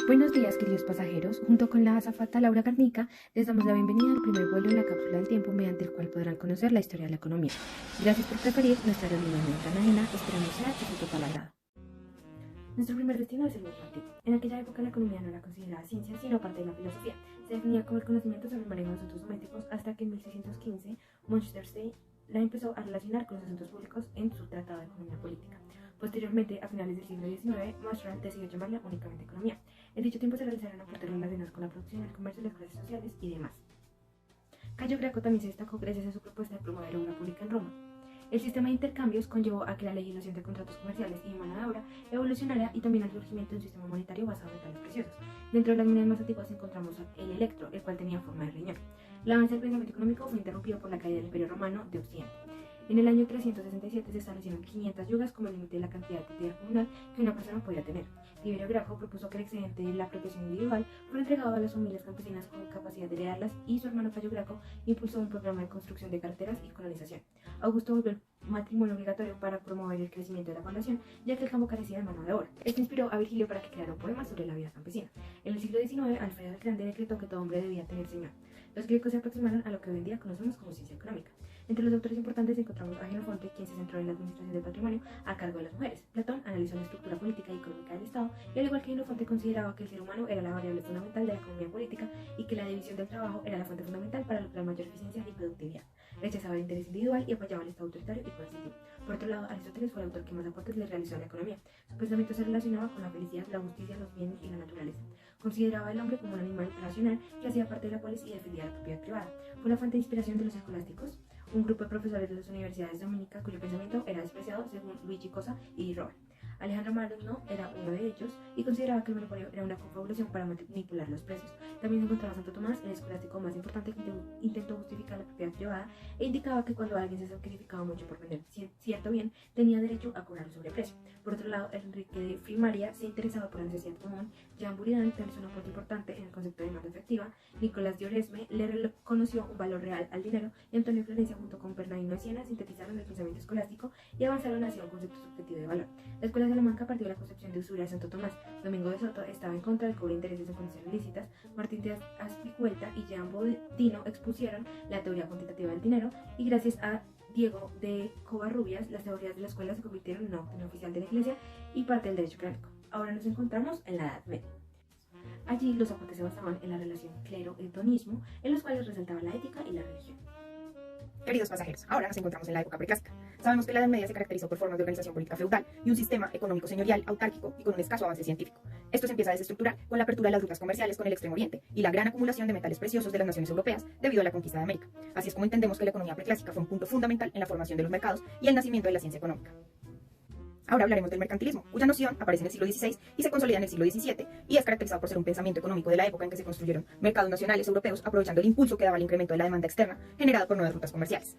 Buenos días, queridos pasajeros. Junto con la azafata Laura Garnica, les damos la bienvenida al primer vuelo en la cápsula del tiempo mediante el cual podrán conocer la historia de la economía. Gracias por preferir nuestra aerolínea muy tan ajena, esperamos sea de su total agrado. Nuestro primer destino es el mundo antiguo. En aquella época la economía no era considerada ciencia, sino parte de la filosofía. Se definía como el conocimiento sobre el manejo de asuntos domésticos hasta que en 1615 Montesquieu la empezó a relacionar con los asuntos públicos en su Tratado de Economía Política. Posteriormente, a finales del siglo XIX, Marshall decidió llamarla únicamente economía. En dicho tiempo se realizaron aportes relacionados con la producción, el comercio, las clases sociales y demás. Cayo Graco también se destacó gracias a su propuesta de promover obra pública en Roma. El sistema de intercambios conllevó a que la legislación de contratos comerciales y mano de obra evolucionara y también al surgimiento de un sistema monetario basado en metales preciosos. Dentro de las monedas más antiguas encontramos el electro, el cual tenía forma de riñón. El avance del pensamiento económico fue interrumpido por la caída del Imperio Romano de Occidente. En el año 367 se establecieron 500 yugas como límite de la cantidad de tierra comunal que una persona podía tener. Tiberio Graco propuso que el excedente de la apropiación individual fuera entregado a las familias campesinas con capacidad de heredarlas y su hermano Cayo Graco impulsó un programa de construcción de carreteras y colonización. Augusto volvió el matrimonio obligatorio para promover el crecimiento de la población, ya que el campo carecía de mano de obra. Esto inspiró a Virgilio para que creara un poema sobre la vida campesina. En el siglo XIX, Alfredo el Grande decretó que todo hombre debía tener señor. Los griegos se aproximaron a lo que hoy en día conocemos como ciencia económica. Entre los autores importantes encontramos a Jenofonte, quien se centró en la administración del patrimonio a cargo de las mujeres. Platón analizó la estructura política y económica del Estado, y al igual que Jenofonte consideraba que el ser humano era la variable fundamental de la economía política y que la división del trabajo era la fuente fundamental para lograr mayor eficiencia y productividad. Rechazaba el interés individual y apoyaba el Estado autoritario y coercitivo. Por otro lado, Aristóteles fue el autor que más aportes le realizó a la economía. Su pensamiento se relacionaba con la felicidad, la justicia, los bienes y la naturaleza. Consideraba al hombre como un animal racional que hacía parte de la polis y defendía la propiedad privada. Fue una fuente de inspiración de los escolásticos, un grupo de profesores de las universidades dominicas cuyo pensamiento era despreciado según Luigi Cosa y Robert. Alejandro Magno era uno de ellos y consideraba que el monopolio era una confabulación para manipular los precios. También se encontraba Santo Tomás, el escolástico más importante, que intentó justificar la propiedad privada e indicaba que cuando alguien se sacrificaba mucho por vender cierto bien, tenía derecho a cobrar un sobreprecio. Por otro lado, Enrique de Frimaria se interesaba por la necesidad común, Jean Buridan realizó un aporte importante en el concepto de demanda efectiva, Nicolás de Oresme le reconoció un valor real al dinero y Antonio Florencia junto con Bernardino de Siena sintetizaron el pensamiento escolástico y avanzaron hacia un concepto subjetivo de valor. La escuela Salamanca partió de la concepción de usura de Santo Tomás. Domingo de Soto estaba en contra del cobro de intereses en condiciones lícitas. Martín de Azpilicueta y Jean Bodino expusieron la teoría cuantitativa del dinero y gracias a Diego de Covarrubias, las teorías de la escuela se convirtieron en una doctrina oficial de la Iglesia y parte del derecho canónico. Ahora nos encontramos en la Edad Media. Allí los aportes se basaban en la relación clero-hedonismo, en los cuales resaltaba la ética y la religión. Queridos pasajeros, ahora nos encontramos en la época preclásica. Sabemos que la Edad Media se caracterizó por formas de organización política feudal y un sistema económico señorial, autárquico y con un escaso avance científico. Esto se empieza a desestructurar con la apertura de las rutas comerciales con el Extremo Oriente y la gran acumulación de metales preciosos de las naciones europeas debido a la conquista de América. Así es como entendemos que la economía preclásica fue un punto fundamental en la formación de los mercados y el nacimiento de la ciencia económica. Ahora hablaremos del mercantilismo, cuya noción aparece en el siglo XVI y se consolida en el siglo XVII y es caracterizado por ser un pensamiento económico de la época en que se construyeron mercados nacionales europeos aprovechando el impulso que daba el incremento de la demanda externa generada por nuevas rutas comerciales.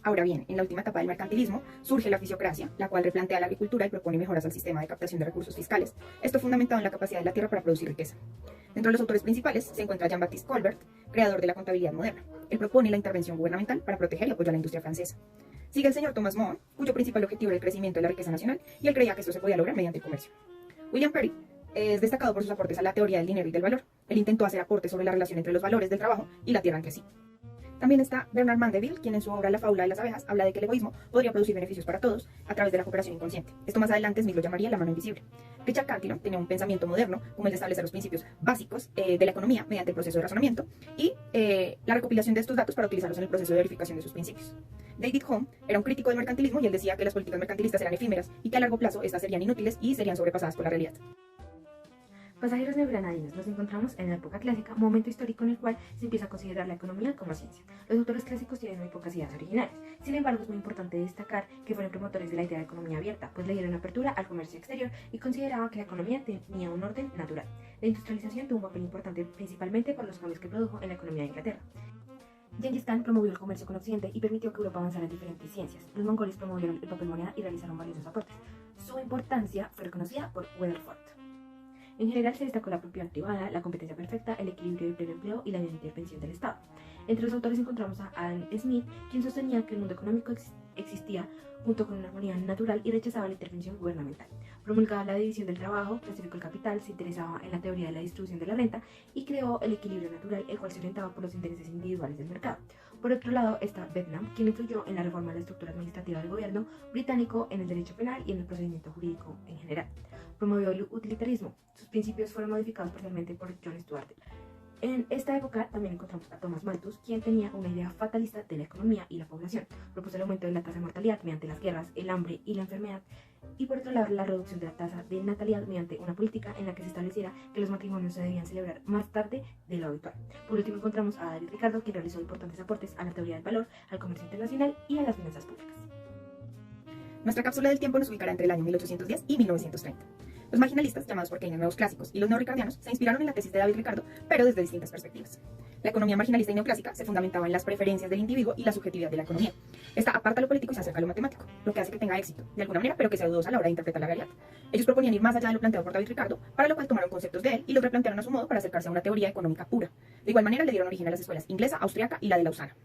Ahora bien, en la última etapa del mercantilismo surge la fisiocracia, la cual replantea la agricultura y propone mejoras al sistema de captación de recursos fiscales, esto fundamentado en la capacidad de la tierra para producir riqueza. Dentro de los autores principales se encuentra Jean-Baptiste Colbert, creador de la contabilidad moderna. Él propone la intervención gubernamental para proteger y apoyar la industria francesa. Sigue el señor Thomas More, cuyo principal objetivo era el crecimiento de la riqueza nacional, y él creía que esto se podía lograr mediante el comercio. William Perry es destacado por sus aportes a la teoría del dinero y del valor. Él intentó hacer aportes sobre la relación entre los valores del trabajo y la tierra entre sí. También está Bernard Mandeville, quien en su obra La fábula de las abejas habla de que el egoísmo podría producir beneficios para todos a través de la cooperación inconsciente. Esto más adelante Smith lo llamaría la mano invisible. Richard Cantillon tenía un pensamiento moderno, como el de establecer los principios básicos de la economía mediante el proceso de razonamiento y la recopilación de estos datos para utilizarlos en el proceso de verificación de sus principios. David Hume era un crítico del mercantilismo y él decía que las políticas mercantilistas eran efímeras y que a largo plazo estas serían inútiles y serían sobrepasadas por la realidad. Pasajeros neogranadinos, nos encontramos en la época clásica, momento histórico en el cual se empieza a considerar la economía como ciencia. Los autores clásicos tienen muy pocas ideas originales. Sin embargo, es muy importante destacar que fueron promotores de la idea de economía abierta, pues le dieron apertura al comercio exterior y consideraban que la economía tenía un orden natural. La industrialización tuvo un papel importante principalmente por los cambios que produjo en la economía de Inglaterra. Gengis Khan promovió el comercio con Occidente y permitió que Europa avanzara en diferentes ciencias. Los mongoles promovieron el papel moneda y realizaron valiosos aportes. Su importancia fue reconocida por Weatherford. En general se destacó la propiedad privada, la competencia perfecta, el equilibrio del pleno empleo y la intervención del Estado. Entre los autores encontramos a Adam Smith, quien sostenía que el mundo económico existía junto con una armonía natural y rechazaba la intervención gubernamental. Promulgaba la división del trabajo, clasificó el capital, se interesaba en la teoría de la distribución de la renta y creó el equilibrio natural, el cual se orientaba por los intereses individuales del mercado. Por otro lado está Bentham, quien influyó en la reforma de la estructura administrativa del gobierno británico, en el derecho penal y en el procedimiento jurídico en general. Promovió el utilitarismo. Sus principios fueron modificados parcialmente por John Stuart. En esta época también encontramos a Thomas Malthus, quien tenía una idea fatalista de la economía y la población. Propuso el aumento de la tasa de mortalidad mediante las guerras, el hambre y la enfermedad, y por otro lado la reducción de la tasa de natalidad mediante una política en la que se estableciera que los matrimonios se debían celebrar más tarde de lo habitual. Por último encontramos a David Ricardo, quien realizó importantes aportes a la teoría del valor, al comercio internacional y a las finanzas públicas. Nuestra cápsula del tiempo nos ubicará entre el año 1810 y 1930. Los marginalistas, llamados por Keynes nuevos clásicos, y los neorricardianos se inspiraron en la tesis de David Ricardo, pero desde distintas perspectivas. La economía marginalista y neoclásica se fundamentaba en las preferencias del individuo y la subjetividad de la economía. Esta aparta lo político y se acerca a lo matemático, lo que hace que tenga éxito, de alguna manera, pero que sea dudosa a la hora de interpretar la realidad. Ellos proponían ir más allá de lo planteado por David Ricardo, para lo cual tomaron conceptos de él y los replantearon a su modo para acercarse a una teoría económica pura. De igual manera le dieron origen a las escuelas inglesa, austriaca y la de Lausana.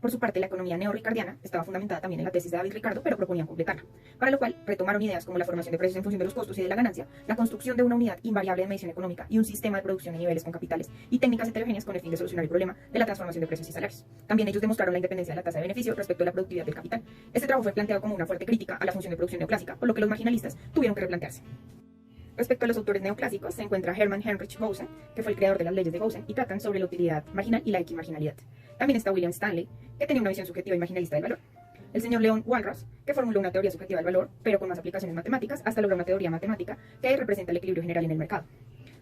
Por su parte, la economía neorricardiana estaba fundamentada también en la tesis de David Ricardo, pero proponían completarla, para lo cual retomaron ideas como la formación de precios en función de los costos y de la ganancia, la construcción de una unidad invariable de medición económica y un sistema de producción de niveles con capitales y técnicas heterogéneas con el fin de solucionar el problema de la transformación de precios y salarios. También ellos demostraron la independencia de la tasa de beneficio respecto a la productividad del capital. Este trabajo fue planteado como una fuerte crítica a la función de producción neoclásica, por lo que los marginalistas tuvieron que replantearse. Respecto a los autores neoclásicos, se encuentra Hermann Heinrich Boesen, que fue el creador de las leyes de Boesen, y tratan sobre la utilidad marginal y la equimarginalidad. También está William Stanley, que tenía una visión subjetiva y marginalista del valor. El señor Leon Walras, que formuló una teoría subjetiva del valor, pero con más aplicaciones matemáticas, hasta lograr una teoría matemática que representa el equilibrio general en el mercado.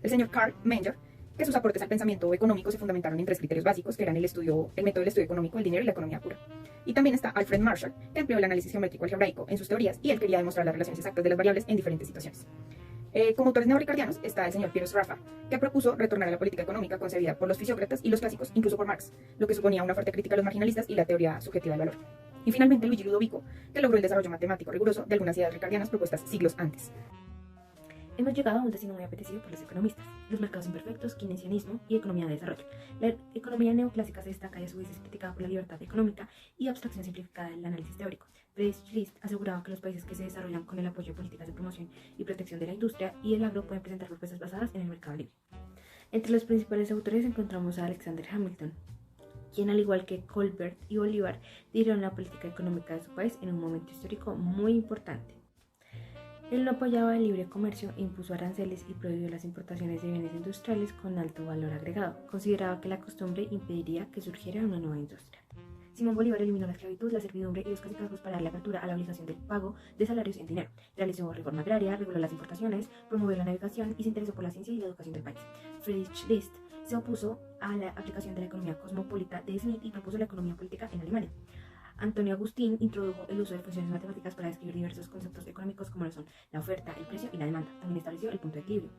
El señor Karl Menger, que sus aportes al pensamiento económico se fundamentaron en tres criterios básicos, que eran el método del estudio económico, el dinero y la economía pura. Y también está Alfred Marshall, que empleó el análisis geométrico algebraico en sus teorías, y él quería demostrar las relaciones exactas de las variables en diferentes situaciones. Como autores neorricardianos está el señor Piers Raffa, que propuso retornar a la política económica concebida por los fisiócratas y los clásicos, incluso por Marx, lo que suponía una fuerte crítica a los marginalistas y la teoría subjetiva del valor. Y finalmente Luigi Ludovico, que logró el desarrollo matemático riguroso de algunas ideas ricardianas propuestas siglos antes. Hemos llegado a un destino muy apetecido por los economistas: los mercados imperfectos, keynesianismo y economía de desarrollo. La economía neoclásica se destaca y a su vez es criticada por la libertad económica y abstracción simplificada del análisis teórico. Friedrich List aseguraba que los países que se desarrollan con el apoyo de políticas de promoción y protección de la industria y el agro pueden presentar propuestas basadas en el mercado libre. Entre los principales autores encontramos a Alexander Hamilton, quien al igual que Colbert y Bolívar dieron la política económica de su país en un momento histórico muy importante. Él no apoyaba el libre comercio, impuso aranceles y prohibió las importaciones de bienes industriales con alto valor agregado. Consideraba que la costumbre impediría que surgiera una nueva industria. Simón Bolívar eliminó la esclavitud, la servidumbre y los cacicazgos para darle apertura a la obligación del pago de salarios en dinero. Realizó reforma agraria, reguló las importaciones, promovió la navegación y se interesó por la ciencia y la educación del país. Friedrich List se opuso a la aplicación de la economía cosmopolita de Smith y propuso la economía política en Alemania. Antonio Agustín introdujo el uso de funciones matemáticas para describir diversos conceptos económicos como lo son la oferta, el precio y la demanda. También estableció el punto de equilibrio.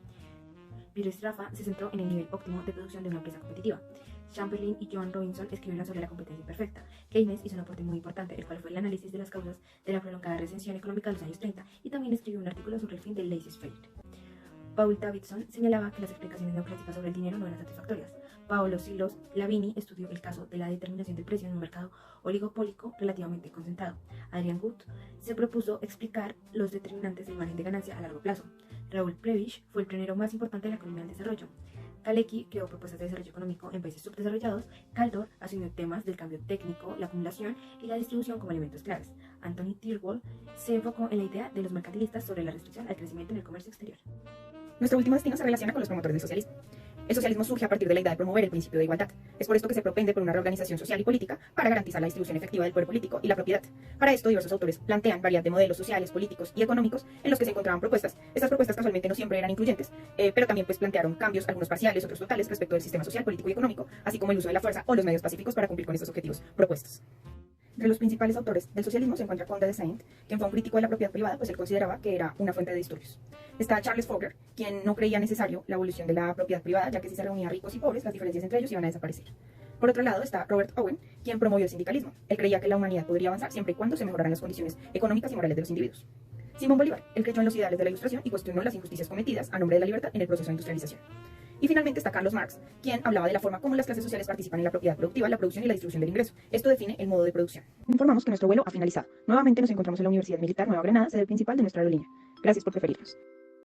Piers Raffa se centró en el nivel óptimo de producción de una empresa competitiva. Chamberlain y Joan Robinson escribieron sobre la competencia imperfecta. Keynes hizo un aporte muy importante, el cual fue el análisis de las causas de la prolongada recesión económica de los años 30 y también escribió un artículo sobre el fin del laissez-faire. Paul Davidson señalaba que las explicaciones neoclásicas sobre el dinero no eran satisfactorias. Paolo Silos Lavini estudió el caso de la determinación del precio en un mercado oligopólico relativamente concentrado. Adrian Gut se propuso explicar los determinantes del margen de ganancia a largo plazo. Raúl Prebisch fue el pionero más importante de la economía del desarrollo. Kalecki creó propuestas de desarrollo económico en países subdesarrollados. Kaldor asumió temas del cambio técnico, la acumulación y la distribución como elementos claves. Anthony Tirwell se enfocó en la idea de los mercantilistas sobre la restricción al crecimiento en el comercio exterior. Nuestro último destino se relaciona con los promotores del socialismo. El socialismo surge a partir de la idea de promover el principio de igualdad. Es por esto que se propende por una reorganización social y política para garantizar la distribución efectiva del poder político y la propiedad. Para esto, diversos autores plantean variedad de modelos sociales, políticos y económicos en los que se encontraban propuestas. Estas propuestas casualmente no siempre eran incluyentes, pero también plantearon cambios, algunos parciales, otros totales, respecto del sistema social, político y económico, así como el uso de la fuerza o los medios pacíficos para cumplir con estos objetivos propuestos. Entre los principales autores del socialismo se encuentra Comte de Saint, quien fue un crítico de la propiedad privada, pues él consideraba que era una fuente de disturbios. Está Charles Fourier, quien no creía necesario la abolición de la propiedad privada, ya que si se reunía ricos y pobres, las diferencias entre ellos iban a desaparecer. Por otro lado está Robert Owen, quien promovió el sindicalismo. Él creía que la humanidad podría avanzar siempre y cuando se mejoraran las condiciones económicas y morales de los individuos. Simón Bolívar, él creyó en los ideales de la Ilustración y cuestionó las injusticias cometidas a nombre de la libertad en el proceso de industrialización. Y finalmente está Carlos Marx, quien hablaba de la forma como las clases sociales participan en la propiedad productiva, la producción y la distribución del ingreso. Esto define el modo de producción. Informamos que nuestro vuelo ha finalizado. Nuevamente nos encontramos en la Universidad Militar Nueva Granada, sede principal de nuestra aerolínea. Gracias por preferirnos.